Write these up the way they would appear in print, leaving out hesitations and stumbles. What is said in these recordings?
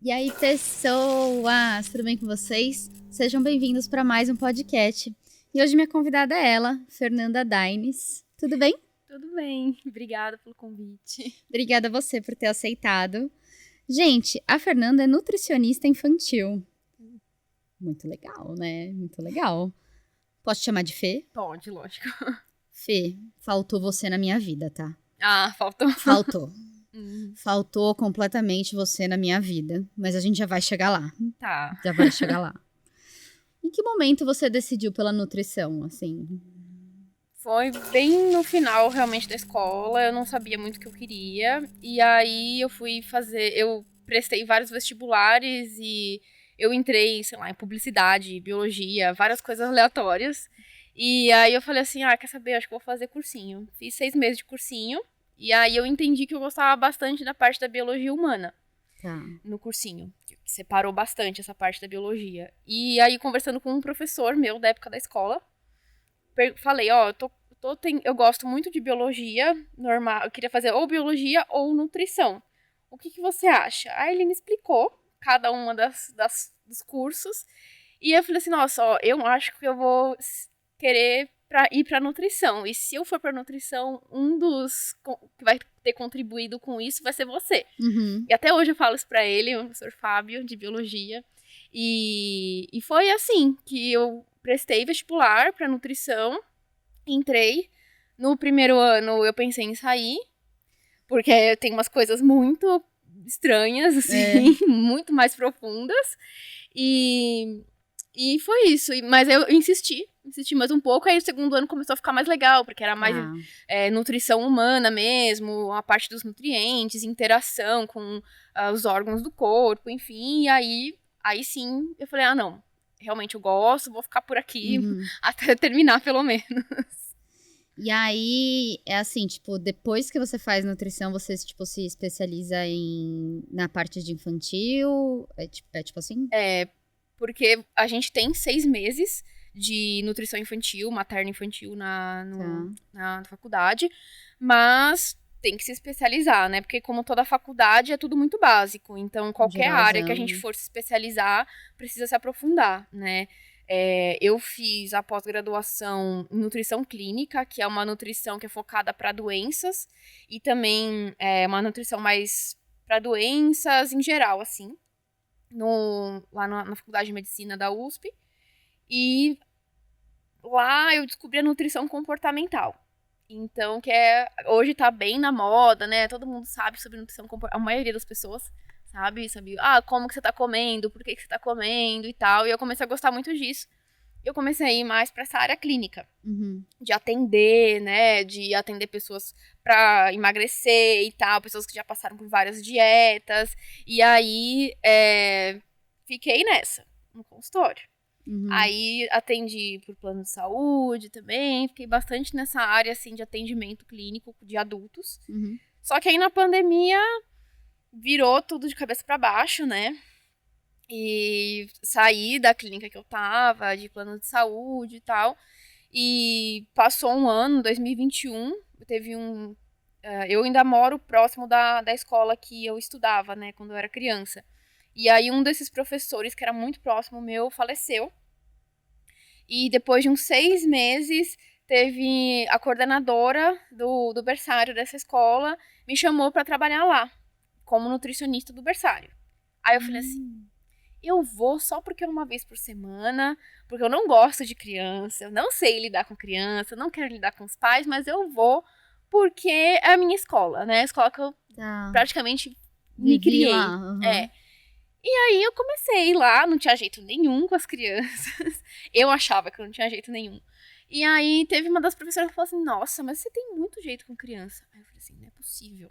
E aí, pessoas, tudo bem com vocês? Sejam bem-vindos para mais um podcast. E hoje minha convidada é ela, Fernanda Daines. Tudo bem? Tudo bem, obrigada pelo convite. Obrigada a você por ter aceitado. Gente, a Fernanda é nutricionista infantil. Muito legal, né? Muito legal. Posso te chamar de Fê? Pode, lógico. Fê, faltou você na minha vida, tá? Ah, faltou. Faltou. Faltou completamente você na minha vida. Mas a gente já vai chegar lá. Tá. Já vai chegar lá. Em que momento você decidiu pela nutrição, assim? Foi bem no final, realmente, da escola. Eu não sabia muito o que eu queria. E aí eu fui fazer... Eu prestei vários vestibulares e eu entrei, sei lá, em publicidade, biologia, várias coisas aleatórias. E aí eu falei assim, quer saber? Acho que vou fazer cursinho. Fiz 6 meses de cursinho. E aí eu entendi que eu gostava bastante da parte da biologia humana. Tá. No cursinho, que separou bastante essa parte da biologia. E aí, conversando com um professor meu da época da escola, falei, eu gosto muito de biologia, normal, eu queria fazer ou biologia ou nutrição. O que você acha? Aí ele me explicou cada uma dos cursos, e eu falei assim, nossa, eu acho que eu vou querer ir para nutrição. E se eu for para nutrição, um dos que vai ter contribuído com isso vai ser você. Uhum. E até hoje eu falo isso para ele, o professor Fábio, de biologia. E foi assim que eu prestei vestibular para nutrição, entrei. No primeiro ano eu pensei em sair, porque tem umas coisas muito estranhas, assim, muito mais profundas. E foi isso. Mas eu insisti mais um pouco. Aí o segundo ano começou a ficar mais legal, porque era mais nutrição humana mesmo, a parte dos nutrientes, interação com os órgãos do corpo, enfim. E aí sim eu falei, não, realmente eu gosto, vou ficar por aqui até terminar, pelo menos. E aí, é assim, tipo, depois que você faz nutrição, você, tipo, se especializa na parte de infantil? É tipo assim? Porque a gente tem 6 meses de nutrição infantil, materno-infantil na faculdade, mas tem que se especializar, né? Porque como toda faculdade é tudo muito básico, então qualquer área que a gente for se especializar precisa se aprofundar, né? Eu fiz a pós-graduação em nutrição clínica, que é uma nutrição que é focada para doenças, e também é uma nutrição mais para doenças em geral, assim, lá na Faculdade de Medicina da USP. E lá eu descobri a nutrição comportamental. Então, hoje tá bem na moda, né? Todo mundo sabe sobre nutrição comportamental. A maioria das pessoas sabe, como que você tá comendo, por que você tá comendo e tal. E eu comecei a gostar muito disso. Eu comecei a ir mais pra essa área clínica. De atender, né? De atender pessoas pra emagrecer e tal. Pessoas que já passaram por várias dietas. E aí, fiquei nessa, no consultório. Aí atendi por plano de saúde também, fiquei bastante nessa área assim de atendimento clínico de adultos. Só que aí na pandemia virou tudo de cabeça para baixo, né? E saí da clínica que eu tava, de plano de saúde e tal. E passou um ano, 2021, teve eu ainda moro próximo da escola que eu estudava, né, quando eu era criança. E aí um desses professores, que era muito próximo meu, faleceu. E depois de uns 6 meses, teve a coordenadora do berçário dessa escola, me chamou para trabalhar lá, como nutricionista do berçário. Aí eu falei assim, eu vou só porque é uma vez por semana, porque eu não gosto de criança, eu não sei lidar com criança, eu não quero lidar com os pais, mas eu vou porque é a minha escola, né? A escola que eu praticamente me criei. E aí eu comecei a ir lá, não tinha jeito nenhum com as crianças. Eu achava que eu não tinha jeito nenhum. E aí teve uma das professoras que falou assim, nossa, mas você tem muito jeito com criança. Aí eu falei assim, não é possível.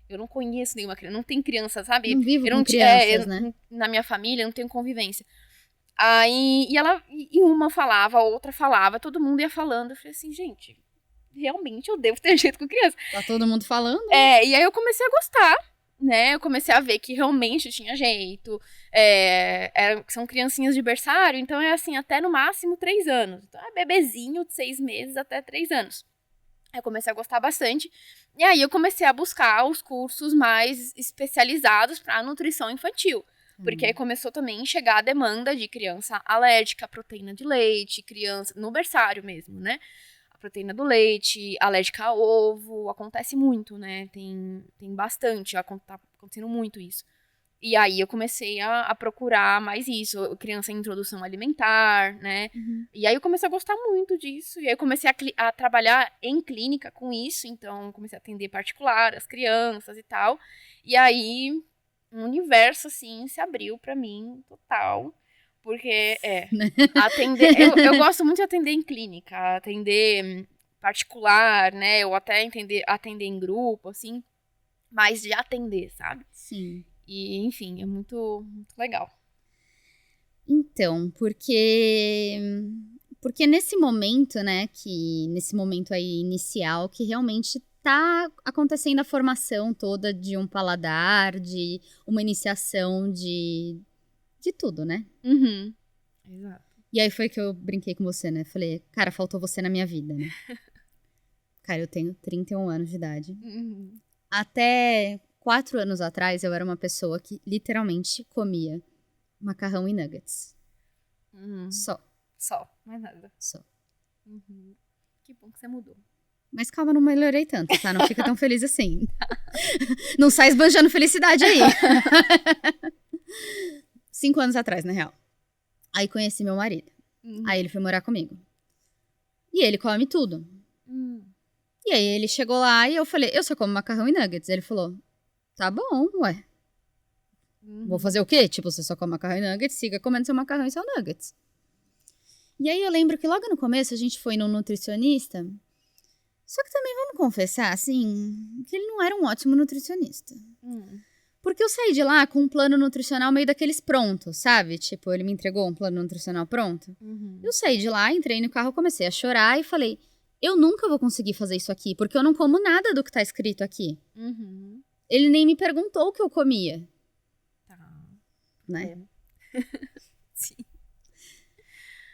Eu não conheço nenhuma criança, não tem criança, sabe? Não vivo com crianças, né? Na minha família não tenho convivência. Aí, e uma falava, a outra falava, todo mundo ia falando. Eu falei assim, gente, realmente eu devo ter jeito com criança. Tá todo mundo falando? E aí eu comecei a gostar, né? Eu comecei a ver que realmente tinha jeito. São criancinhas de berçário, então é assim, até no máximo 3 anos. Então é bebezinho de 6 meses até 3 anos. Eu comecei a gostar bastante. E aí eu comecei a buscar os cursos mais especializados para nutrição infantil. Porque aí começou também a chegar a demanda de criança alérgica à proteína de leite, criança no berçário mesmo, né? A proteína do leite, alérgica a ovo, acontece muito, né? Tem bastante, tá acontecendo muito isso. E aí eu comecei a procurar mais isso, criança em introdução alimentar, né? E aí eu comecei a gostar muito disso. E aí eu comecei a trabalhar em clínica com isso. Então comecei a atender particular, as crianças e tal. E aí um universo, assim, se abriu pra mim, total. Porque, atender... eu gosto muito de atender em clínica, atender particular, né? Ou até atender em grupo, assim. Mas de atender, sabe? Sim. E, enfim, é muito, muito legal. Então, porque nesse momento, né, nesse momento aí inicial, que realmente tá acontecendo a formação toda de um paladar, de uma iniciação de tudo, né? Exato. E aí foi que eu brinquei com você, né? Falei, cara, faltou você na minha vida, né? Cara, eu tenho 31 anos de idade. Até 4 anos atrás, eu era uma pessoa que literalmente comia macarrão e nuggets. Só, mais nada. Só. Que bom que você mudou. Mas calma, não melhorei tanto, tá? Não fica tão feliz assim. Não sai esbanjando felicidade aí. 5 anos atrás, na real. Aí conheci meu marido. Aí ele foi morar comigo. E ele come tudo. E aí ele chegou lá e eu falei, eu só como macarrão e nuggets. Ele falou, tá bom, ué. Vou fazer o quê? Tipo, você só come macarrão e nuggets, siga comendo seu macarrão e seu nuggets. E aí eu lembro que logo no começo a gente foi num nutricionista. Só que também vamos confessar, assim, que ele não era um ótimo nutricionista. Porque eu saí de lá com um plano nutricional meio daqueles prontos, sabe? Tipo, ele me entregou um plano nutricional pronto. Eu saí de lá, entrei no carro, comecei a chorar e falei, eu nunca vou conseguir fazer isso aqui, porque eu não como nada do que tá escrito aqui. Ele nem me perguntou o que eu comia. Tá. Né? Sim.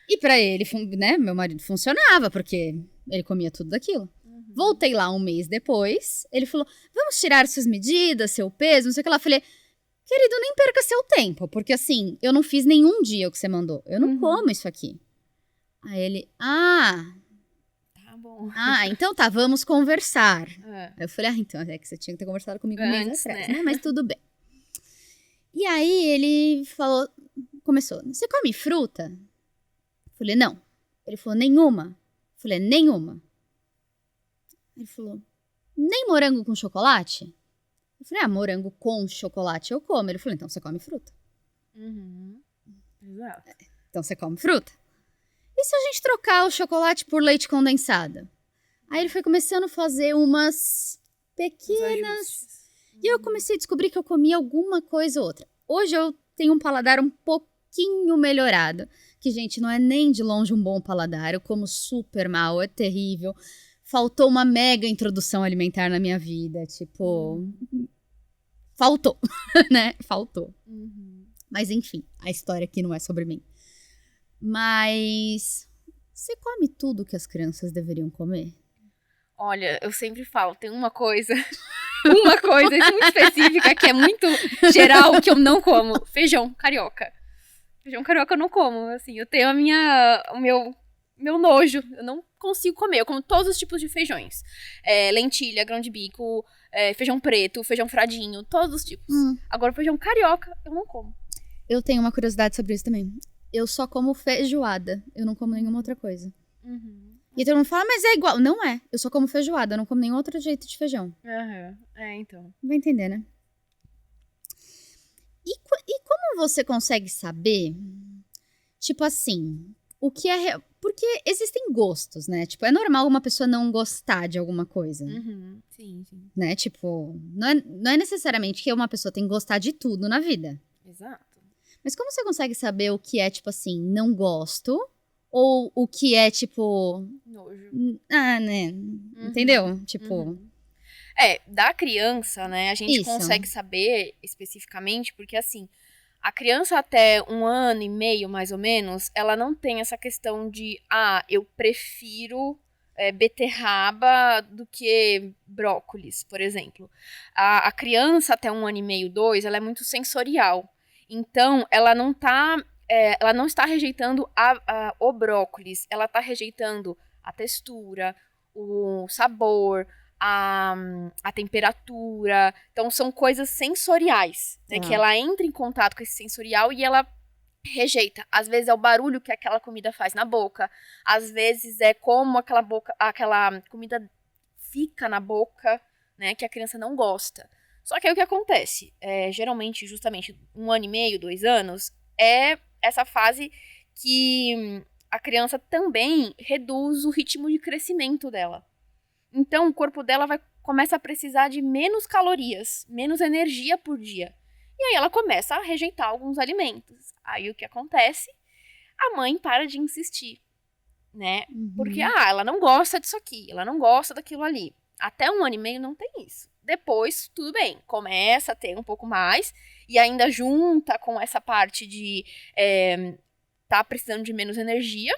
E pra ele, né, meu marido funcionava, porque ele comia tudo daquilo. Voltei lá um mês depois, ele falou, vamos tirar suas medidas, seu peso, não sei o que lá. Eu falei, querido, nem perca seu tempo, porque assim, eu não fiz nenhum dia o que você mandou. Eu não como isso aqui. Aí ele, tá bom. Então tá, vamos conversar. Aí eu falei, então, é que você tinha que ter conversado comigo um mês atrás, né? Mas tudo bem. E aí ele começou, você come fruta? Eu falei, não. Ele falou, nenhuma? Eu falei, nenhuma. Ele falou, nem morango com chocolate? Eu falei, morango com chocolate eu como. Ele falou, então você come fruta. Exato. Então você come fruta. E se a gente trocar o chocolate por leite condensado? Aí ele foi começando a fazer umas pequenas... E eu comecei a descobrir que eu comia alguma coisa ou outra. Hoje eu tenho um paladar um pouquinho melhorado. Que, gente, não é nem de longe um bom paladar. Eu como super mal, é terrível. Faltou uma mega introdução alimentar na minha vida. Tipo, faltou, né? Faltou. Mas, enfim, a história aqui não é sobre mim. Mas você come tudo que as crianças deveriam comer? Olha, eu sempre falo, tem uma coisa muito específica que é muito geral que eu não como. Feijão carioca. Feijão carioca eu não como, assim, eu tenho o meu nojo, eu não consigo comer, eu como todos os tipos de feijões. Lentilha, grão de bico, feijão preto, feijão fradinho, todos os tipos. Agora, feijão carioca, eu não como. Eu tenho uma curiosidade sobre isso também. Eu só como feijoada, eu não como nenhuma outra coisa. E todo mundo fala, mas é igual. Não é, eu só como feijoada, eu não como nenhum outro jeito de feijão. Então. Vai entender, né? E como você consegue saber, tipo assim, o que é... Porque existem gostos, né? Tipo, é normal uma pessoa não gostar de alguma coisa. Sim. Né? Tipo, não é necessariamente que uma pessoa tem que gostar de tudo na vida. Exato. Mas como você consegue saber o que é, tipo assim, não gosto? Ou o que é, tipo... Nojo. Né? Entendeu? Tipo... Da criança, né, a gente consegue saber especificamente, porque assim, a criança até 1 ano e meio, mais ou menos, ela não tem essa questão de, eu prefiro beterraba do que brócolis, por exemplo. A criança até 1 ano e meio, 2, ela é muito sensorial. Então, ela não está rejeitando o brócolis, ela está rejeitando a textura, o sabor, a temperatura. Então, são coisas sensoriais, né? Que ela entra em contato com esse sensorial e ela rejeita. Às vezes é o barulho que aquela comida faz na boca, às vezes é como aquela comida fica na boca, né? Que a criança não gosta. Só que aí o que acontece? Geralmente, justamente, 1 ano e meio, 2 anos, é essa fase que a criança também reduz o ritmo de crescimento dela. Então, o corpo dela começa a precisar de menos calorias, menos energia por dia. E aí ela começa a rejeitar alguns alimentos. Aí o que acontece? A mãe para de insistir, né? Porque, ela não gosta disso aqui, ela não gosta daquilo ali. Até 1 ano e meio não tem isso. Depois, tudo bem, começa a ter um pouco mais, e ainda junta com essa parte de tá precisando de menos energia,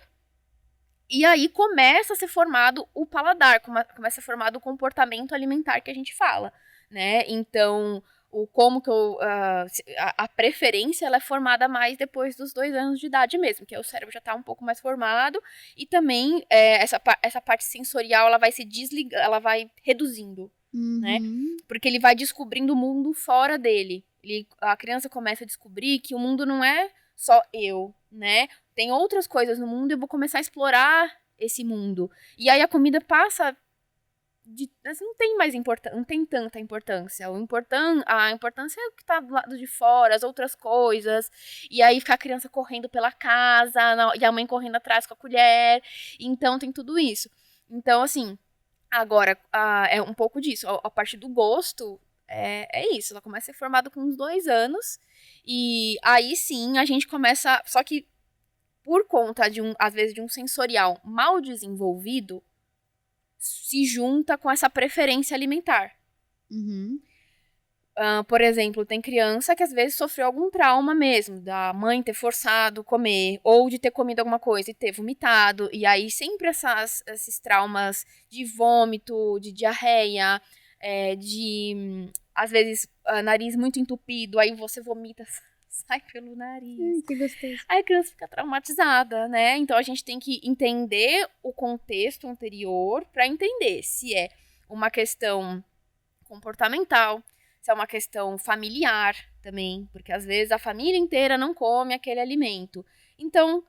e aí começa a ser formado o paladar, começa a ser formado o comportamento alimentar que a gente fala, né? Então, a preferência ela é formada mais depois dos 2 anos de idade mesmo, que o cérebro já está um pouco mais formado, e também essa parte sensorial ela vai se desligando, ela vai reduzindo, né? Porque ele vai descobrindo o mundo fora dele. A criança começa a descobrir que o mundo não é só eu, né? Tem outras coisas no mundo e eu vou começar a explorar esse mundo. E aí a comida passa não tem mais não tem tanta importância. A importância é o que tá do lado de fora, as outras coisas. E aí fica a criança correndo pela casa, e a mãe correndo atrás com a colher. Então tem tudo isso. Então, assim, agora é um pouco disso. A parte do gosto é isso. Ela começa a ser formada com uns 2 anos. E aí sim a gente começa. Só que por conta às vezes, de um sensorial mal desenvolvido, se junta com essa preferência alimentar. Por exemplo, tem criança que às vezes sofreu algum trauma mesmo, da mãe ter forçado comer, ou de ter comido alguma coisa e ter vomitado, e aí sempre esses traumas de vômito, de diarreia, às vezes, nariz muito entupido, aí você vomita, sai pelo nariz. Que gostoso. Aí a criança fica traumatizada, né? Então a gente tem que entender o contexto anterior para entender se é uma questão comportamental, se é uma questão familiar também, porque às vezes a família inteira não come aquele alimento. Então,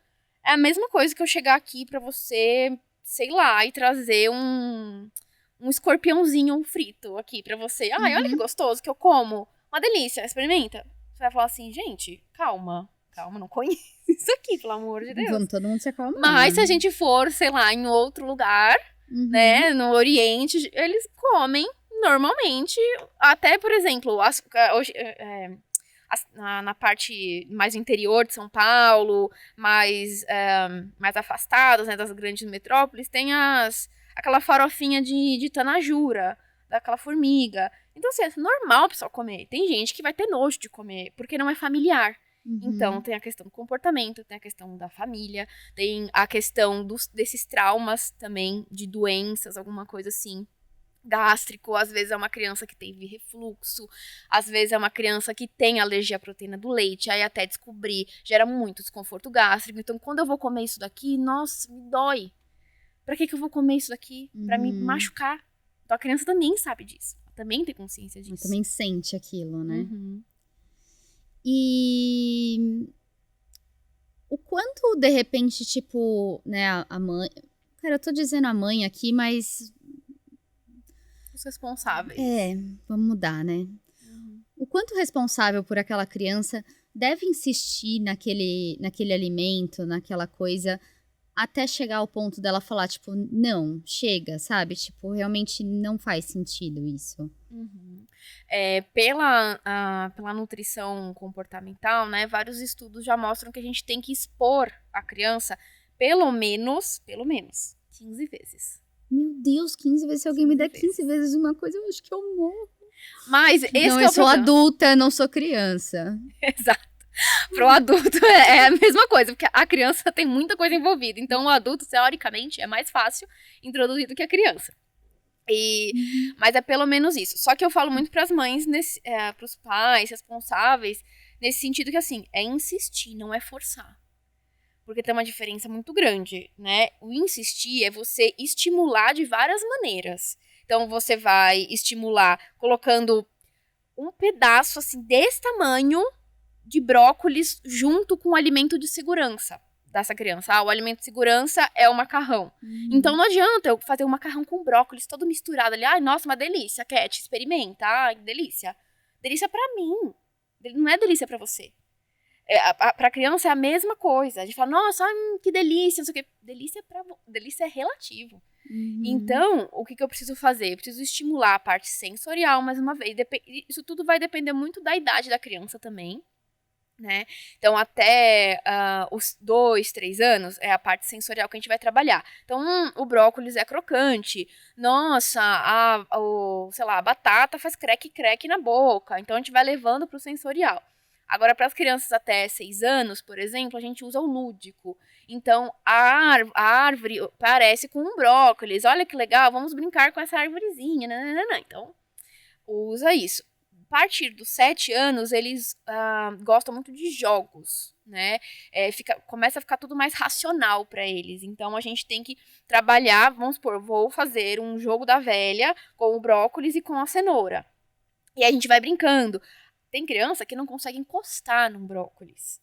é a mesma coisa que eu chegar aqui para você, sei lá, e trazer um escorpiãozinho frito aqui para você. Ai, olha que gostoso que eu como. Uma delícia, experimenta. Você vai falar assim, gente, calma, não conheço isso aqui, pelo amor de Deus. Vamos todo mundo se acalmar. Mas se a gente for, sei lá, em outro lugar, né, no Oriente, eles comem normalmente, até, por exemplo, na parte mais interior de São Paulo, mais afastadas, né, das grandes metrópoles, tem aquela farofinha de tanajura, daquela formiga. Então, assim, é normal o pessoal comer. Tem gente que vai ter nojo de comer, porque não é familiar. Então, tem a questão do comportamento, tem a questão da família, tem a questão desses traumas também, de doenças, alguma coisa assim. Gástrico, às vezes é uma criança que teve refluxo, às vezes é uma criança que tem alergia à proteína do leite, aí até descobrir, gera muito desconforto gástrico. Então, quando eu vou comer isso daqui, nossa, me dói. Pra que eu vou comer isso daqui? Pra me machucar. Então, a criança também sabe disso. Também tem consciência disso. Também sente aquilo, né? E o quanto, de repente, tipo, né, a mãe... Cara, eu tô dizendo a mãe aqui, mas... Os responsáveis. Vamos mudar, né? O quanto responsável por aquela criança deve insistir naquele alimento, naquela coisa... Até chegar ao ponto dela falar, tipo, não, chega, sabe? Tipo, realmente não faz sentido isso. Pela nutrição comportamental, né? Vários estudos já mostram que a gente tem que expor a criança pelo menos 15 vezes. Meu Deus, 15 vezes. Se alguém me der 15 vezes uma coisa, eu acho que eu morro. Mas esse não, eu sou adulta, não sou criança. Exato. Pro adulto é a mesma coisa, porque a criança tem muita coisa envolvida. Então, o adulto, teoricamente, é mais fácil introduzir do que a criança. Mas é pelo menos isso. Só que eu falo muito pras mães, pros pais responsáveis, nesse sentido que, assim, é insistir, não é forçar. Porque tem uma diferença muito grande, né? O insistir é você estimular de várias maneiras. Então, você vai estimular colocando um pedaço, assim, desse tamanho de brócolis junto com o alimento de segurança dessa criança. O alimento de segurança é o macarrão. Então, não adianta eu fazer um macarrão com brócolis todo misturado ali. Ai, nossa, uma delícia, Cat, experimenta. Ai, delícia. Delícia pra mim. Não é delícia pra você. Pra criança é a mesma coisa. A gente fala, nossa, que delícia, não sei o quê. Delícia é relativo. Então, o que eu preciso fazer? Eu preciso estimular a parte sensorial, mais uma vez. Isso tudo vai depender muito da idade da criança também, né? Então, até os 2, 3 anos é a parte sensorial que a gente vai trabalhar. Então, o brócolis é crocante. Nossa, sei lá, a batata faz creque-creque na boca. Então, a gente vai levando pro sensorial. Agora, para as crianças até 6 anos, por exemplo, a gente usa o lúdico. Então, a árvore parece com um brócolis. Olha que legal, vamos brincar com essa árvorezinha. Nananana. Então, usa isso. A partir dos 7 anos, eles gostam muito de jogos, né? Começa a ficar tudo mais racional para eles. Então, a gente tem que trabalhar, vamos supor, vou fazer um jogo da velha com o brócolis e com a cenoura. E aí a gente vai brincando. Tem criança que não consegue encostar num brócolis.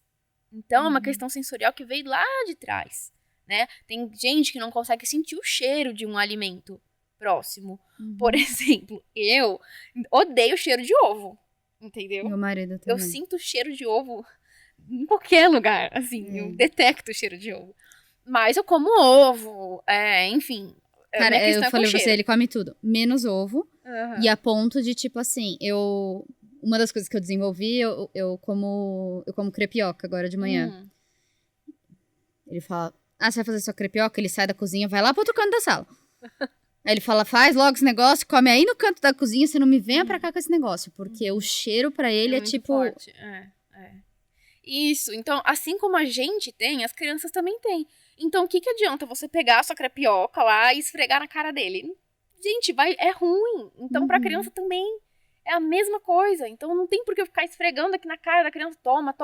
Então, é uma questão sensorial que veio lá de trás, né? Tem gente que não consegue sentir o cheiro de um alimento próximo. Por exemplo, eu odeio o cheiro de ovo, entendeu? Meu marido também. Eu sinto o cheiro de ovo em qualquer lugar, assim. Eu detecto o cheiro de ovo. Mas eu como ovo, enfim. Cara, eu falei pra você, ele come tudo, menos ovo. E a ponto de, tipo assim, uma das coisas que eu desenvolvi, eu como crepioca agora de manhã. Ele fala, você vai fazer sua crepioca? Ele sai da cozinha, vai lá pro outro canto da sala. Aí ele fala, faz logo esse negócio, come aí no canto da cozinha, você não me venha pra cá com esse negócio. Porque o cheiro pra ele é tipo... forte. Isso, então, assim como a gente tem, as crianças também têm. Então, o que adianta você pegar a sua crepioca lá e esfregar na cara dele? Gente, é ruim. Então, pra criança também é a mesma coisa. Então, não tem por que eu ficar esfregando aqui na cara da criança. Toma.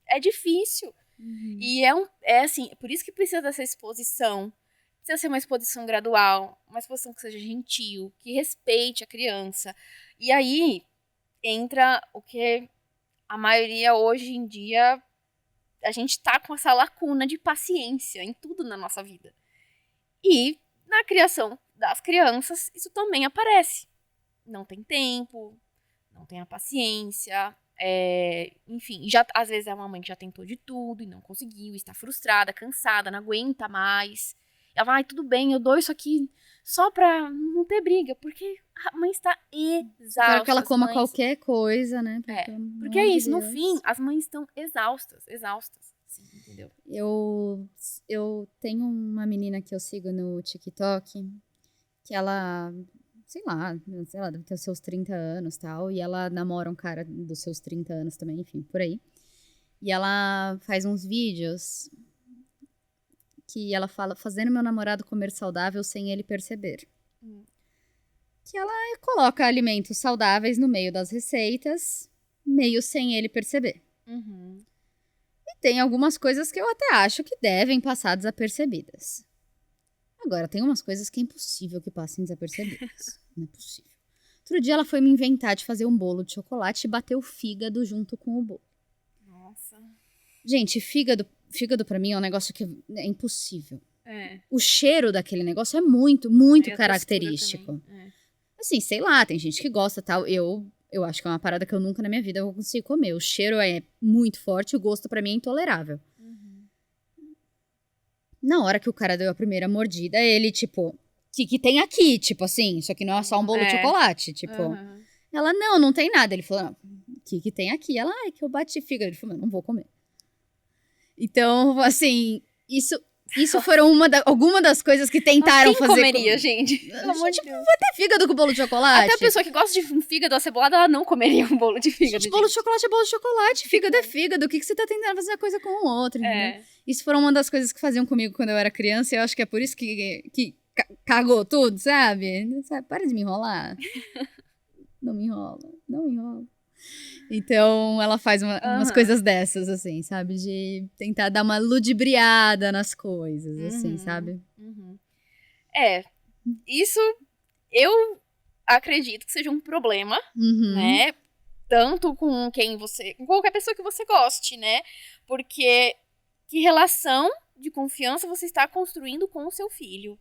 É difícil. E assim, por isso que precisa dessa exposição. Precisa ser uma exposição gradual, uma exposição que seja gentil, que respeite a criança. E aí, entra o que a maioria hoje em dia, a gente tá com essa lacuna de paciência em tudo na nossa vida. E na criação das crianças, isso também aparece. Não tem tempo, não tem a paciência, enfim, às vezes é uma mãe que já tentou de tudo e não conseguiu, está frustrada, cansada, não aguenta mais. Ela vai, tudo bem, eu dou isso aqui só pra não ter briga, porque a mãe está exausta. Quero que ela coma qualquer coisa, né? Porque é isso, no fim, as mães estão exaustas. Sim, entendeu? Eu tenho uma menina que eu sigo no TikTok, que ela, sei lá, deve ter os seus 30 anos e tal, e ela namora um cara dos seus 30 anos também, enfim, por aí. E ela faz uns vídeos que ela fala, fazendo meu namorado comer saudável sem ele perceber. Que ela coloca alimentos saudáveis no meio das receitas, meio sem ele perceber. E tem algumas coisas que eu até acho que devem passar desapercebidas. Agora, tem umas coisas que é impossível que passem desapercebidas. Não é possível. Outro dia ela foi me inventar de fazer um bolo de chocolate e bater o fígado junto com o bolo. Nossa. Gente, fígado pra mim é um negócio que é impossível. O cheiro daquele negócio é muito, muito característico. Assim, sei lá, tem gente que gosta tal. Eu acho que é uma parada que eu nunca na minha vida vou conseguir comer. O cheiro é muito forte, o gosto pra mim é intolerável. Na hora que o cara deu a primeira mordida, ele, tipo, o que tem aqui? Tipo assim, isso aqui não é só um bolo de chocolate. Tipo, ela, não tem nada. Ele falou, não, o que tem aqui? Ela, que eu bati fígado. Ele falou, não vou comer. Então, assim, isso foram alguma das coisas que tentaram quem fazer. Comeria, gente? Pelo amor de Deus. Vai ter fígado com bolo de chocolate? Até a pessoa que gosta de um fígado acebolado, ela não comeria um bolo de fígado. Gente, bolo de chocolate é bolo de chocolate, fígado é fígado. O que você tá tentando fazer uma coisa com o outro, entendeu? Isso foram uma das coisas que faziam comigo quando eu era criança. E eu acho que é por isso que cagou tudo, sabe? Para de me enrolar. Não me enrola. Então, ela faz umas coisas dessas, assim, sabe? De tentar dar uma ludibriada nas coisas, assim, sabe? Isso eu acredito que seja um problema, né? Tanto com com qualquer pessoa que você goste, né? Porque que relação de confiança você está construindo com o seu filho,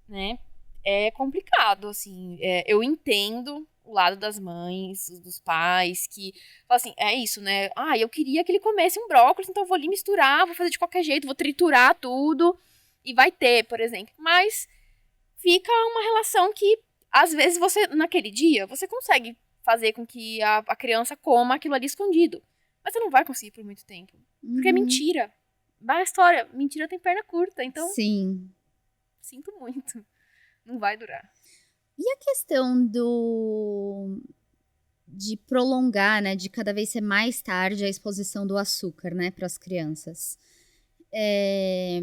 né? É complicado, assim. Eu entendo o lado das mães, dos pais, que falam assim, é isso, né? Eu queria que ele comesse um brócolis, então eu vou ali misturar, vou fazer de qualquer jeito, vou triturar tudo e vai ter, por exemplo. Mas fica uma relação que, às vezes, você, naquele dia, você consegue fazer com que a criança coma aquilo ali escondido. Mas você não vai conseguir por muito tempo. Porque é mentira. Vai a história. Mentira tem perna curta, então... Sim. Sinto muito. Não vai durar. E a questão de prolongar, né? De cada vez ser mais tarde a exposição do açúcar, né? Para as crianças. É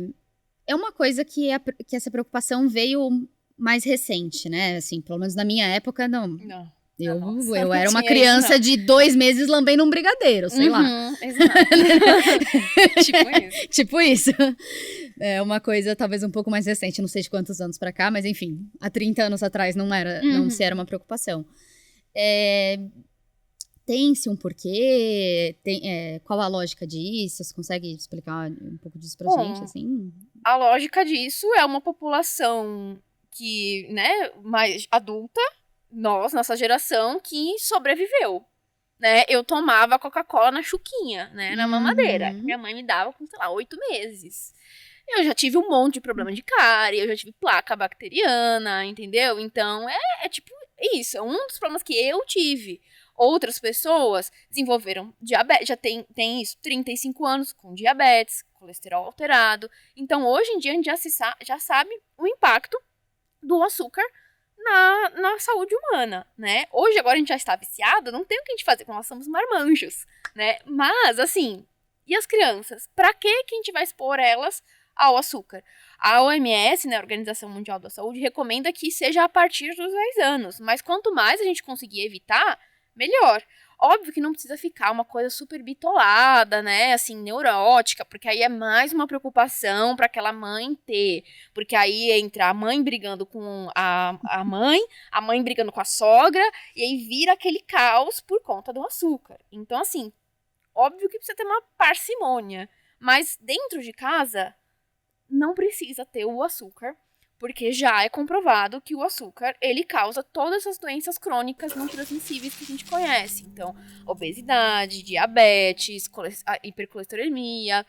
uma coisa que essa preocupação veio mais recente, né? Assim, pelo menos na minha época, não. Eu era uma criança de 2 meses lambendo um brigadeiro, sei lá. Exato. Tipo isso. Tipo isso. É uma coisa talvez um pouco mais recente, não sei de quantos anos pra cá, mas enfim, há 30 anos atrás não se era uma preocupação. Tem-se um porquê? Qual a lógica disso? Você consegue explicar um pouco disso pra gente, assim? A lógica disso é uma população que, né, mais adulta, nossa geração, que sobreviveu, né? Eu tomava Coca-Cola na chuquinha, né, na mamadeira. Minha mãe me dava com, sei lá, 8 meses. Eu já tive um monte de problema de cárie, eu já tive placa bacteriana, entendeu? Então, tipo isso, é um dos problemas que eu tive. Outras pessoas desenvolveram diabetes, já tem isso, 35 anos, com diabetes, colesterol alterado. Então, hoje em dia, a gente já sabe o impacto do açúcar na saúde humana, né? Hoje, agora, a gente já está viciado, não tem o que a gente fazer, porque nós somos marmanjos, né? Mas, assim, e as crianças? Pra que a gente vai expor elas ao açúcar? A OMS, né, a Organização Mundial da Saúde, recomenda que seja a partir dos 10 anos. Mas quanto mais a gente conseguir evitar, melhor. Óbvio que não precisa ficar uma coisa super bitolada, né, assim, neurótica, porque aí é mais uma preocupação para aquela mãe ter. Porque aí entra a mãe brigando com a mãe brigando com a sogra, e aí vira aquele caos por conta do açúcar. Então, assim, óbvio que precisa ter uma parcimônia, mas dentro de casa não precisa ter o açúcar, porque já é comprovado que o açúcar, ele causa todas as doenças crônicas não transmissíveis que a gente conhece. Então, obesidade, diabetes, hipercolesterolemia,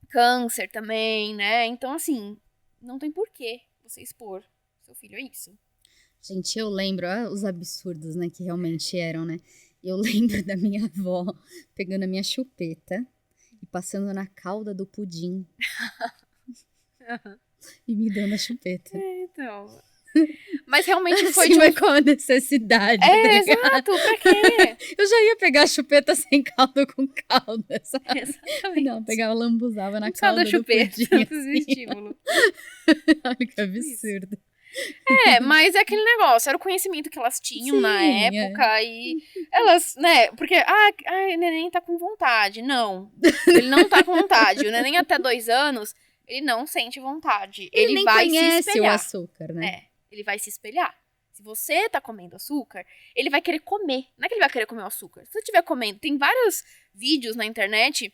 câncer também, né? Então, assim, não tem porquê você expor seu filho a isso. Gente, eu lembro, os absurdos, né, que realmente eram, né? Eu lembro da minha avó pegando a minha chupeta e passando na calda do pudim. E me dando a chupeta. Então. Mas realmente foi assim, mas qual a necessidade? Exato, pra quê? Eu já ia pegar a chupeta sem calda com calda, sabe? Exatamente. Não, pegava, lambuzava na calda do chupeta, pudim. Assim. Estímulo. Olha que absurdo. Mas é aquele negócio, era o conhecimento que elas tinham na época e elas, né, porque, o neném tá com vontade. Não, ele não tá com vontade. O neném até 2 anos, ele não sente vontade. Ele nem vai conhece se espelhar. O açúcar, né? Ele vai se espelhar. Se você tá comendo açúcar, ele vai querer comer. Não é que ele vai querer comer o açúcar. Se você estiver comendo, tem vários vídeos na internet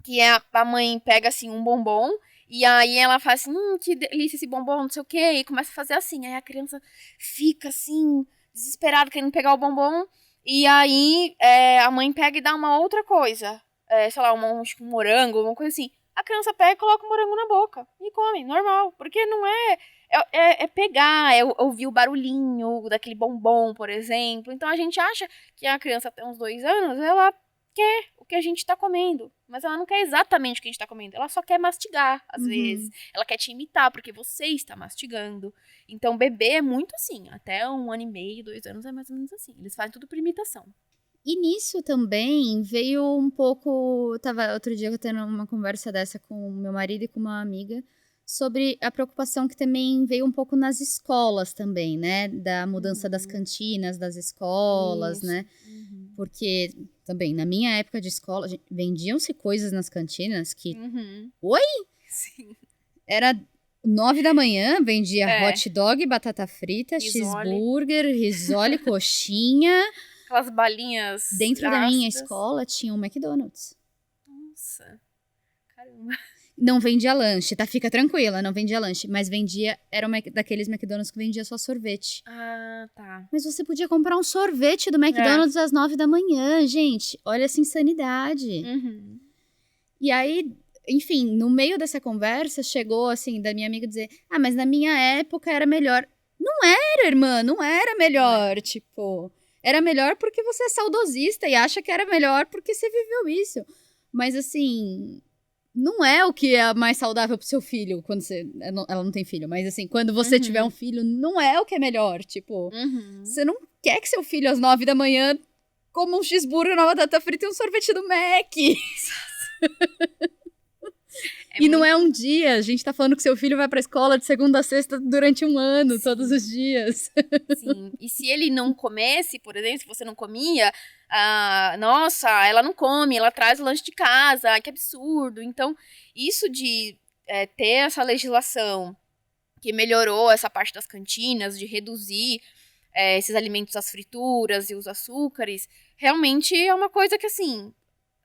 que a mãe pega, assim, um bombom e aí ela faz assim, que delícia esse bombom, não sei o quê, e começa a fazer assim. Aí a criança fica, assim, desesperada, querendo pegar o bombom. E aí a mãe pega e dá uma outra coisa. Sei lá, um morango, uma coisa assim. A criança pega e coloca o morango na boca e come, normal. Porque não é pegar, é ouvir o barulhinho daquele bombom, por exemplo. Então a gente acha que a criança até uns 2 anos, ela quer o que a gente tá comendo. Mas ela não quer exatamente o que a gente tá comendo. Ela só quer mastigar, às vezes. Ela quer te imitar, porque você está mastigando. Então, bebê é muito assim. Até 1 ano e meio, 2 anos é mais ou menos assim. Eles fazem tudo por imitação. E nisso também veio um pouco... Outro dia eu tendo uma conversa dessa com o meu marido e com uma amiga sobre a preocupação que também veio um pouco nas escolas também, né? Da mudança das cantinas, das escolas, né? Porque também, na minha época de escola, vendiam-se coisas nas cantinas que... Oi? Sim. Era 9 da manhã, vendia hot dog, batata frita, Risole. cheeseburger, risole, coxinha. Aquelas balinhas Dentro da ácidas. minha escola tinha um McDonald's. Nossa, caramba. Não vendia lanche, tá? Fica tranquila, não vendia lanche. Mas vendia, era daqueles McDonald's que vendia só sorvete. Ah, tá. Mas você podia comprar um sorvete do McDonald's às 9 da manhã, gente. Olha essa insanidade. E aí, enfim, no meio dessa conversa, chegou, assim, da minha amiga dizer... Ah, mas na minha época era melhor. Não era, irmã, não era melhor, tipo... Era melhor porque você é saudosista e acha que era melhor porque você viveu isso. Mas, assim... Não é o que é mais saudável pro seu filho quando você... Ela não tem filho, mas assim, quando você tiver um filho, não é o que é melhor. Tipo, você não quer que seu filho às 9 da manhã coma um cheeseburger, uma batata frita e um sorvete do Mac. Não é um dia. A gente tá falando que seu filho vai pra escola de segunda a sexta durante um ano, sim, todos os dias. Sim. E se ele não comesse, por exemplo, se você não comia, nossa, ela não come, ela traz o lanche de casa, que absurdo. Então, isso de ter essa legislação que melhorou essa parte das cantinas, de reduzir esses alimentos às frituras e os açúcares, realmente é uma coisa que, assim...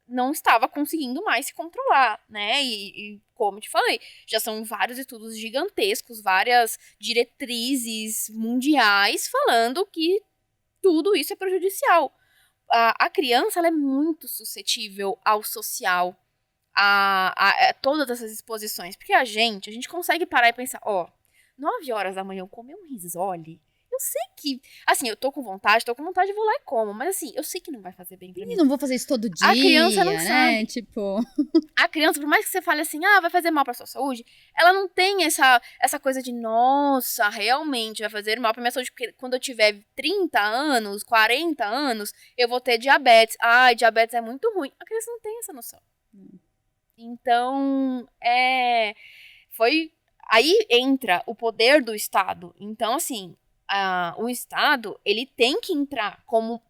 não estava conseguindo mais se controlar, né? E como eu te falei, já são vários estudos gigantescos, várias diretrizes mundiais falando que tudo isso é prejudicial. A criança, ela é muito suscetível ao social, a todas essas exposições. Porque a gente consegue parar e pensar, 9 horas da manhã eu comer um risole... Eu sei que, assim, eu tô com vontade, vou lá e como. Mas assim, eu sei que não vai fazer bem pra mim. E não vou fazer isso todo dia, a criança não né? sabe. Tipo... A criança, por mais que você fale assim, vai fazer mal pra sua saúde, ela não tem essa coisa de, nossa, realmente vai fazer mal pra minha saúde. Porque quando eu tiver 30 anos, 40 anos, eu vou ter diabetes. Ai, diabetes é muito ruim. A criança não tem essa noção. Então, aí entra o poder do Estado. Então, assim... o Estado, ele tem que entrar com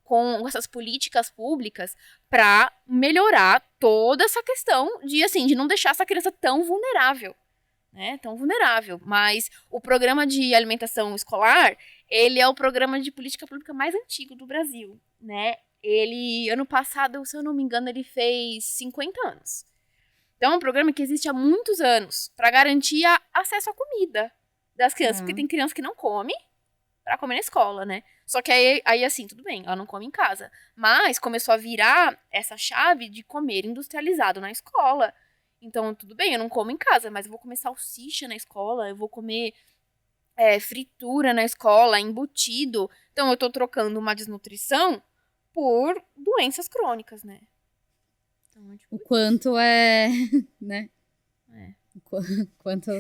essas políticas públicas para melhorar toda essa questão de não deixar essa criança tão vulnerável, né? Tão vulnerável. Mas o programa de alimentação escolar, ele é o programa de política pública mais antigo do Brasil, né? Ele, ano passado, se eu não me engano, ele fez 50 anos. Então, é um programa que existe há muitos anos para garantir acesso à comida das crianças, porque tem criança que não come pra comer na escola, né? Só que aí, assim, tudo bem, ela não come em casa. Mas começou a virar essa chave de comer industrializado na escola. Então, tudo bem, eu não como em casa, mas eu vou comer salsicha na escola, eu vou comer fritura na escola, embutido. Então, eu tô trocando uma desnutrição por doenças crônicas, né? Então, o quanto né? O quanto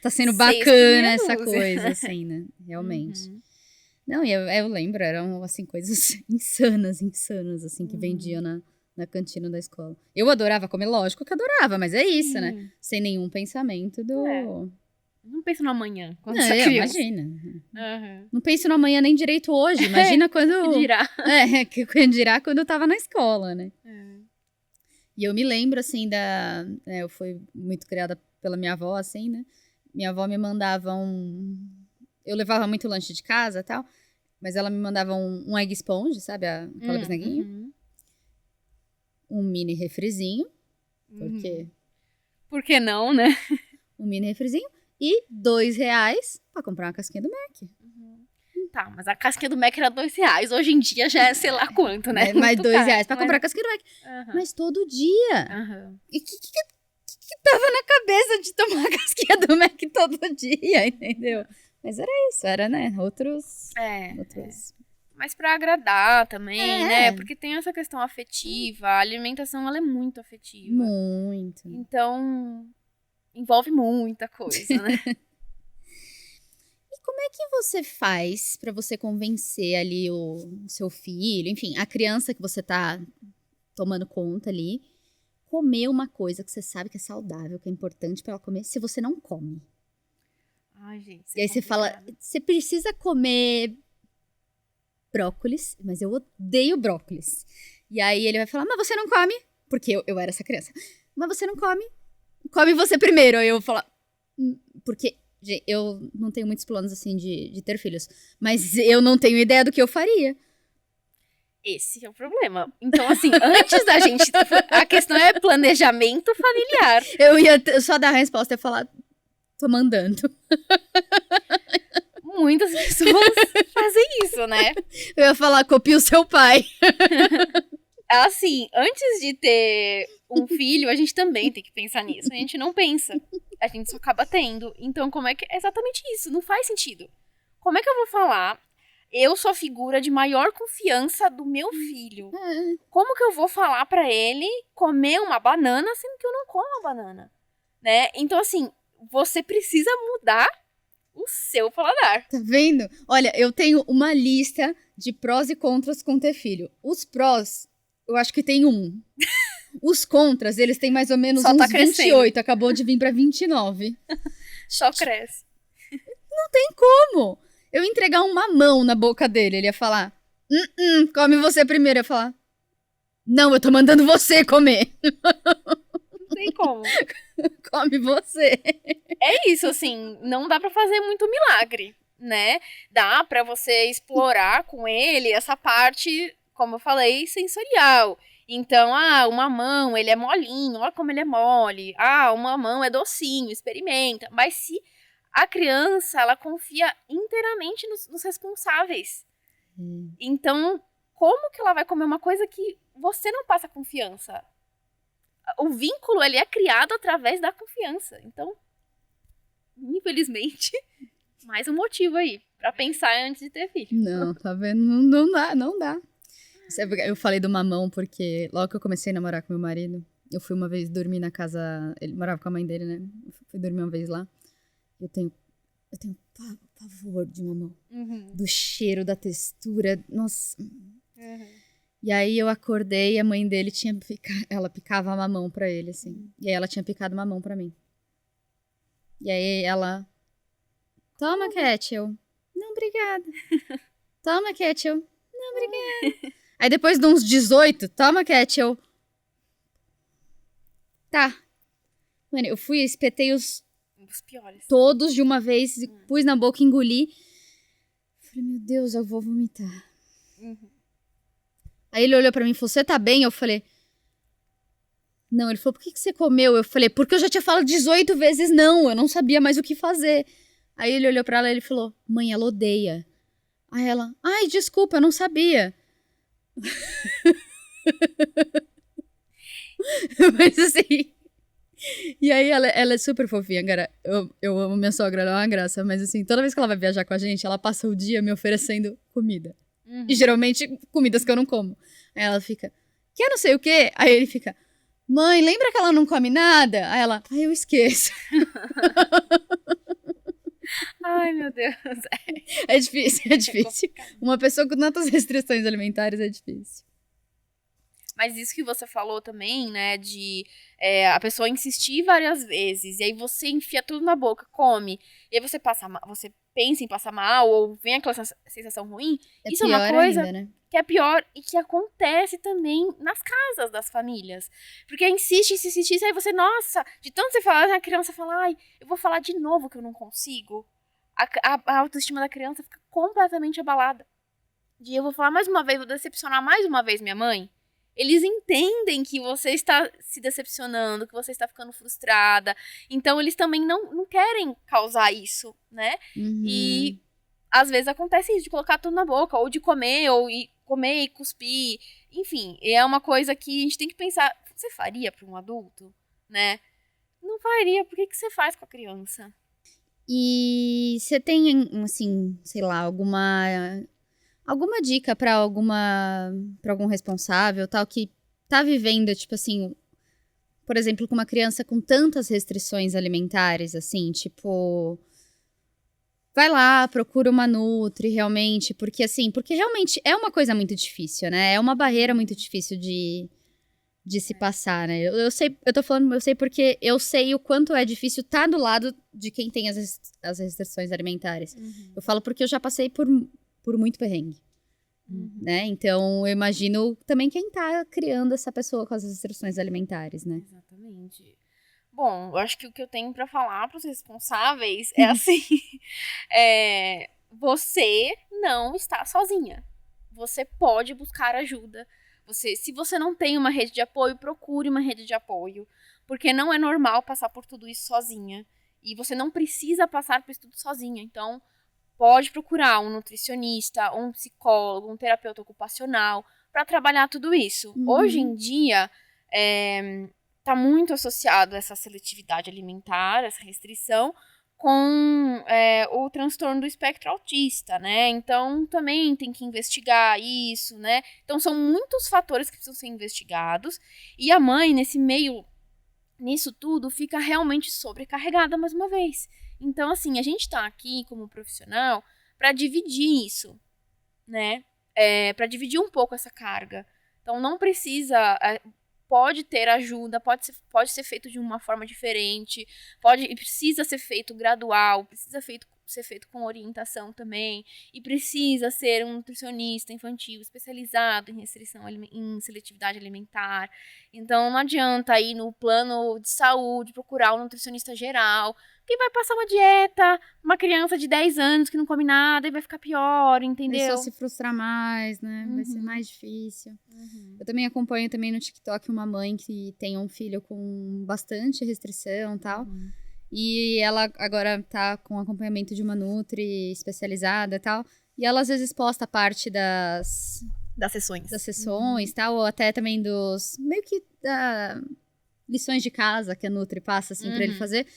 tá sendo bacana essa coisa, assim, né? Realmente. Não, e eu lembro, eram, assim, coisas insanas, assim, que vendiam na cantina da escola. Eu adorava comer, lógico que adorava, mas é isso, né? Sem nenhum pensamento do... Não penso no amanhã, quando você é criança. Imagina. Não penso no amanhã nem direito hoje, imagina quando... Que dirá. Que dirá quando eu tava na escola, né? E eu me lembro, assim, eu fui muito criada pela minha avó, assim, né? Minha avó me mandava eu levava muito lanche de casa e tal, mas ela me mandava um egg sponge, sabe? Aquela bisnaguinha. Um mini refrizinho. Por que não, né? Um mini refrizinho. E R$2 pra comprar uma casquinha do Mac. Tá, mas a casquinha do Mac era R$2. Hoje em dia já é sei lá quanto, né? Mais R$2 pra comprar a casquinha do Mac. Mas todo dia. E o que tava na cabeça de tomar a casquinha do Mac todo dia, entendeu? Mas era isso, era, né? Outros. Mas pra agradar também, né? Porque tem essa questão afetiva. A alimentação, ela é muito afetiva. Muito. Então, envolve muita coisa, né? E como é que você faz pra você convencer ali o seu filho, enfim, a criança que você tá tomando conta ali, comer uma coisa que você sabe que é saudável, que é importante pra ela comer, se você não come? Ai, gente. E aí você fala, você precisa comer brócolis, mas eu odeio brócolis. E aí ele vai falar, mas você não come? Porque eu era essa criança. Mas você não come? Come você primeiro. Aí eu vou falar, porque gente, eu não tenho muitos planos assim de ter filhos. Mas eu não tenho ideia do que eu faria. Esse é o problema. Então, assim, antes da gente... A questão é planejamento familiar. Eu ia só dar a resposta e falar, tô mandando. Muitas pessoas fazem isso, né? Eu ia falar, copia o seu pai. Assim, antes de ter um filho, a gente também tem que pensar nisso. A gente não pensa. A gente só acaba tendo. Então, como é que... É exatamente isso. Não faz sentido. Como é que eu vou falar... Eu sou a figura de maior confiança do meu filho. Como que eu vou falar pra ele comer uma banana sendo que eu não como a banana? Né? Então, assim, você precisa mudar o seu paladar. Tá vendo? Olha, eu tenho uma lista de prós e contras com ter filho. Os prós, eu acho que tem 1. Os contras, eles têm mais ou menos Só uns tá crescendo. 28. Acabou de vir pra 29. Só cresce. Não tem como eu entregar um mamão na boca dele. Ele ia falar, come você primeiro. Eu ia falar, não, eu tô mandando você comer. Não tem como. Come você. É isso, assim, não dá pra fazer muito milagre, né? Dá pra você explorar com ele essa parte, como eu falei, sensorial. Então, o mamão, ele é molinho, olha como ele é mole. O mamão é docinho, experimenta. Mas se a criança, ela confia inteiramente nos responsáveis. Então, como que ela vai comer uma coisa que você não passa confiança? O vínculo, ele é criado através da confiança. Então, infelizmente, mais um motivo aí pra pensar antes de ter filho. Não, tá vendo? Não dá. Eu falei do mamão porque logo que eu comecei a namorar com meu marido, eu fui uma vez dormir na casa... Ele morava com a mãe dele, né? Eu fui dormir uma vez lá. Eu tenho pavor de mamão. Do cheiro, da textura. Nossa. E aí eu acordei e a mãe dele ela picava a mamão pra ele, assim. E aí ela tinha picado mamão pra mim. E aí ela... Toma, Cat. Eu... Não, obrigada. Toma, Cat. Eu... Não, obrigada. Aí depois de uns 18, toma, Cat. Eu... Tá. Mano, eu fui, espetei os piores. Todos de uma vez, pus na boca, engoli. Falei, meu Deus, eu vou vomitar. Aí ele olhou pra mim e falou, você tá bem? Eu falei, não. Ele falou, por que você comeu? Eu falei, porque eu já tinha falado 18 vezes não, eu não sabia mais o que fazer. Aí ele olhou pra ela e ele falou, mãe, ela odeia. Aí ela, ai, desculpa, eu não sabia. Mas assim... E aí ela é super fofinha, cara. Eu amo minha sogra, ela é uma graça. Mas assim, toda vez que ela vai viajar com a gente, ela passa o dia me oferecendo comida. E geralmente comidas que eu não como. Aí ela fica, quer não sei o quê? Aí ele fica, mãe, lembra que ela não come nada? Aí ela, eu esqueço. Ai, meu Deus. É difícil. Uma pessoa com tantas restrições alimentares é difícil. Mas isso que você falou também, né, de a pessoa insistir várias vezes, e aí você enfia tudo na boca, come, e aí você pensa em passar mal, ou vem aquela sensação ruim, isso é uma coisa ainda, né? Que é pior e que acontece também nas casas das famílias. Porque insiste, aí você, nossa, de tanto você falar, a criança fala, ai, eu vou falar de novo que eu não consigo. A autoestima da criança fica completamente abalada. E eu vou falar mais uma vez, vou decepcionar mais uma vez minha mãe. Eles entendem que você está se decepcionando, que você está ficando frustrada. Então, eles também não querem causar isso, né? E, às vezes, acontece isso, de colocar tudo na boca, ou de comer, comer e cuspir. Enfim, é uma coisa que a gente tem que pensar, você faria para um adulto, né? Não faria, por que você faz com a criança? E você tem, assim, sei lá, alguma dica pra algum responsável, tal, que tá vivendo, tipo assim, por exemplo, com uma criança com tantas restrições alimentares, assim, tipo, vai lá, procura uma nutri, realmente, porque realmente é uma coisa muito difícil, né? É uma barreira muito difícil de de se passar, né? Eu sei, eu tô falando, eu sei porque eu sei o quanto é difícil estar do lado de quem tem as restrições alimentares. Eu falo porque eu já passei por muito perrengue, né? Então, eu imagino também quem tá criando essa pessoa com as restrições alimentares, né? Exatamente. Bom, eu acho que o que eu tenho pra falar pros responsáveis é assim, você não está sozinha. Você pode buscar ajuda. Se você não tem uma rede de apoio, procure uma rede de apoio. Porque não é normal passar por tudo isso sozinha. E você não precisa passar por isso tudo sozinha. Então, pode procurar um nutricionista, um psicólogo, um terapeuta ocupacional para trabalhar tudo isso. Hoje em dia, tá muito associado essa seletividade alimentar, essa restrição, com o transtorno do espectro autista, né? Então, também tem que investigar isso, né? Então, são muitos fatores que precisam ser investigados. E a mãe, nisso tudo, fica realmente sobrecarregada mais uma vez. Então, assim, a gente tá aqui como profissional para dividir isso, né? Para dividir um pouco essa carga. Então, não precisa... pode ter ajuda, pode ser feito de uma forma diferente, precisa ser feito gradual, precisa ser feito com orientação também, e precisa ser um nutricionista infantil especializado em seletividade alimentar. Então não adianta ir no plano de saúde procurar um nutricionista geral, que vai passar uma dieta, uma criança de 10 anos que não come nada e vai ficar pior, entendeu? A pessoa se frustrar mais, né? Vai ser mais difícil. Eu também acompanho também no TikTok uma mãe que tem um filho com bastante restrição e tal. E ela agora tá com acompanhamento de uma nutri especializada e tal. E ela às vezes posta parte das sessões, tal, ou até também dos meio que lições de casa que a nutri passa assim para ele fazer.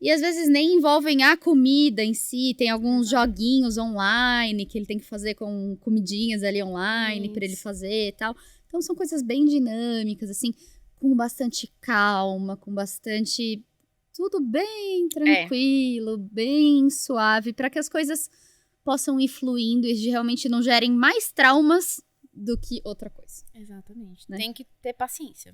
E às vezes nem envolvem a comida em si, tem alguns joguinhos online que ele tem que fazer com comidinhas ali online para ele fazer e tal. Então são coisas bem dinâmicas, assim, com bastante calma, com bastante... Tudo bem tranquilo, bem suave, para que as coisas possam ir fluindo e realmente não gerem mais traumas do que outra coisa. Exatamente. Né? Tem que ter paciência.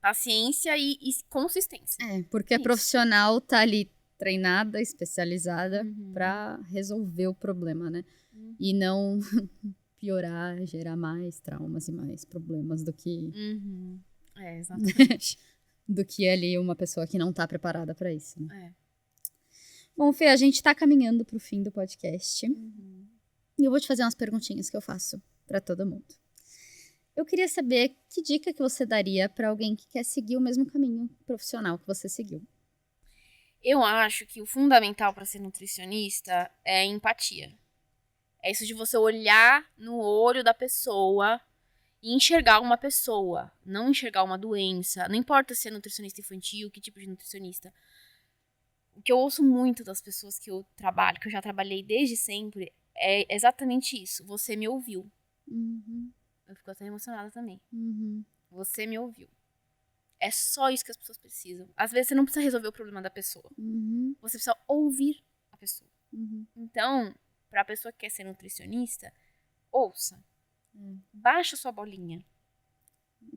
Paciência e consistência. Porque a profissional tá ali treinada, especializada para resolver o problema, né? E não piorar, gerar mais traumas e mais problemas do que... exatamente. Do que ali uma pessoa que não tá preparada para isso, né? Bom, Fê, a gente tá caminhando pro fim do podcast. E eu vou te fazer umas perguntinhas que eu faço para todo mundo. Eu queria saber que dica que você daria para alguém que quer seguir o mesmo caminho profissional que você seguiu. Eu acho que o fundamental para ser nutricionista é a empatia. É isso de você olhar no olho da pessoa e enxergar uma pessoa, não enxergar uma doença. Não importa se é nutricionista infantil, que tipo de nutricionista. O que eu ouço muito das pessoas que eu trabalho, que eu já trabalhei desde sempre, é exatamente isso. Você me ouviu. Eu fico até emocionada também. Você me ouviu. É só isso que as pessoas precisam. Às vezes você não precisa resolver o problema da pessoa. Você precisa ouvir a pessoa. Então, para a pessoa que quer ser nutricionista, ouça. Baixa sua bolinha.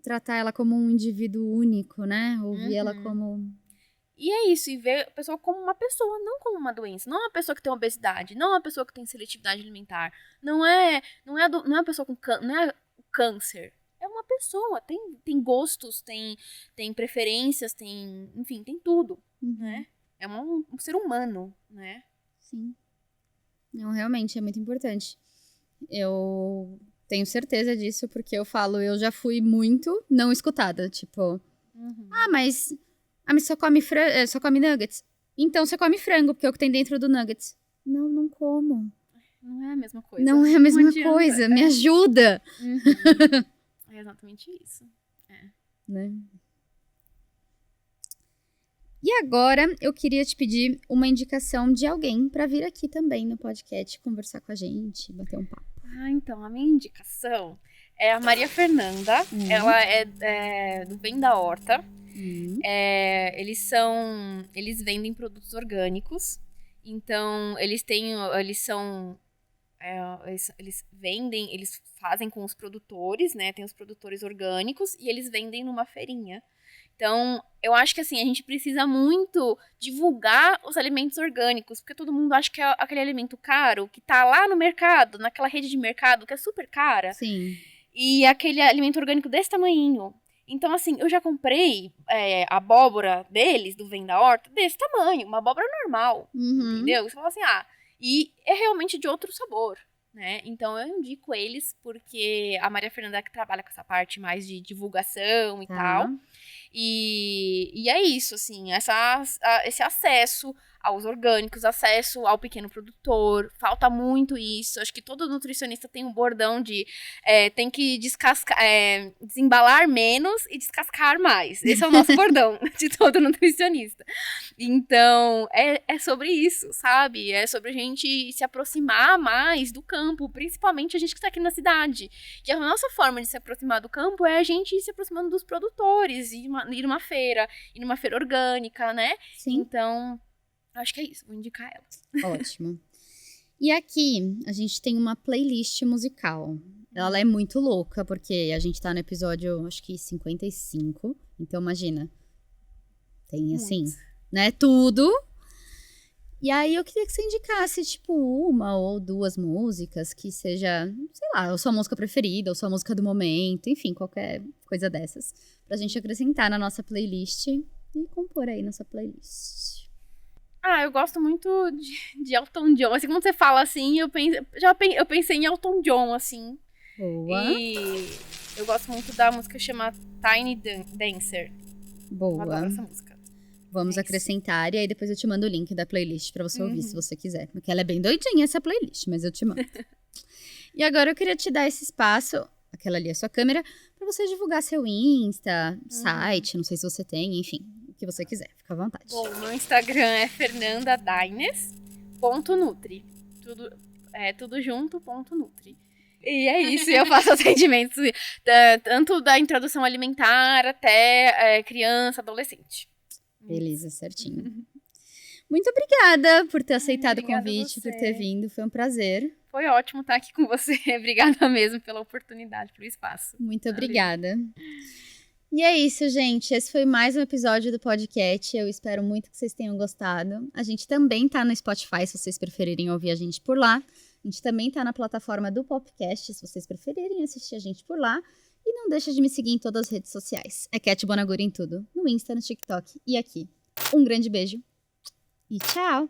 Tratar ela como um indivíduo único, né? Ouvir ela como... E é isso, e ver a pessoa como uma pessoa, não como uma doença. Não é uma pessoa que tem obesidade, não é uma pessoa que tem seletividade alimentar. Não é uma pessoa com não é câncer. É uma pessoa, tem gostos, tem preferências, enfim, tem tudo, né? É um ser humano, né? Sim. Não, realmente, é muito importante. Eu tenho certeza disso, porque eu já fui muito não escutada, tipo... mas só come nuggets. Então você come frango, porque é o que tem dentro do nuggets. Não como. Não é a mesma coisa. Não é a mesma coisa, me ajuda. É exatamente isso. Né? E agora eu queria te pedir uma indicação de alguém para vir aqui também no podcast, conversar com a gente, bater um papo. Então, a minha indicação é a Maria Fernanda. Ela é do Bem da Horta. Eles vendem produtos orgânicos. Então, eles são eles vendem, eles fazem com os produtores, né? Tem os produtores orgânicos e eles vendem numa feirinha. Então, eu acho que assim, a gente precisa muito divulgar os alimentos orgânicos, porque todo mundo acha que é aquele alimento caro, que tá lá no mercado, naquela rede de mercado, que é super cara. Sim. E aquele alimento orgânico desse tamanhinho. Então, assim, eu já comprei abóbora deles, do Vem da Horta, desse tamanho, uma abóbora normal, entendeu? Você fala assim, e é realmente de outro sabor, né? Então, eu indico eles, porque a Maria Fernanda que trabalha com essa parte mais de divulgação e tal. E é isso, assim, esse acesso aos orgânicos, acesso ao pequeno produtor, falta muito isso. Acho que todo nutricionista tem um bordão de tem que desembalar menos e descascar mais. Esse é o nosso bordão de todo nutricionista. Então, é sobre isso, sabe? É sobre a gente se aproximar mais do campo, principalmente a gente que está aqui na cidade. E a nossa forma de se aproximar do campo é a gente ir se aproximando dos produtores, ir numa feira orgânica, né? Sim. Então, acho que é isso, vou indicar ela. Ótimo. E aqui, a gente tem uma playlist musical. Ela é muito louca, porque a gente tá no episódio, acho que 55. Então, imagina. Tem, assim, né, tudo. E aí, eu queria que você indicasse, tipo, uma ou duas músicas que seja, sei lá, ou sua música preferida, ou sua música do momento, enfim, qualquer coisa dessas. Pra gente acrescentar na nossa playlist e compor aí nossa playlist. Eu gosto muito de Elton John. Assim, quando você fala assim, eu pensei em Elton John, assim. Boa. E eu gosto muito da música chamada Tiny Dancer. Boa. Eu adoro essa música. Vamos acrescentar, e aí depois eu te mando o link da playlist pra você ouvir, se você quiser. Porque ela é bem doidinha, essa playlist, mas eu te mando. E agora eu queria te dar esse espaço, aquela ali é a sua câmera, pra você divulgar seu Insta, site, não sei se você tem, enfim, o que você quiser, fica à vontade. Bom, meu Instagram é fernandadaines.nutri. Tudo junto, .nutri. E é isso, eu faço atendimentos tanto da introdução alimentar até criança, adolescente. Beleza, certinho. Muito obrigada por ter aceitado o convite, por ter vindo, foi um prazer. Foi ótimo estar aqui com você, obrigada mesmo pela oportunidade, pelo espaço. Muito obrigada. E é isso, gente, esse foi mais um episódio do podcast, eu espero muito que vocês tenham gostado. A gente também tá no Spotify, se vocês preferirem ouvir a gente por lá. A gente também tá na plataforma do Popcast, se vocês preferirem assistir a gente por lá. E não deixa de me seguir em todas as redes sociais. É Cat Bonagura em tudo. No Insta, no TikTok e aqui. Um grande beijo. E tchau!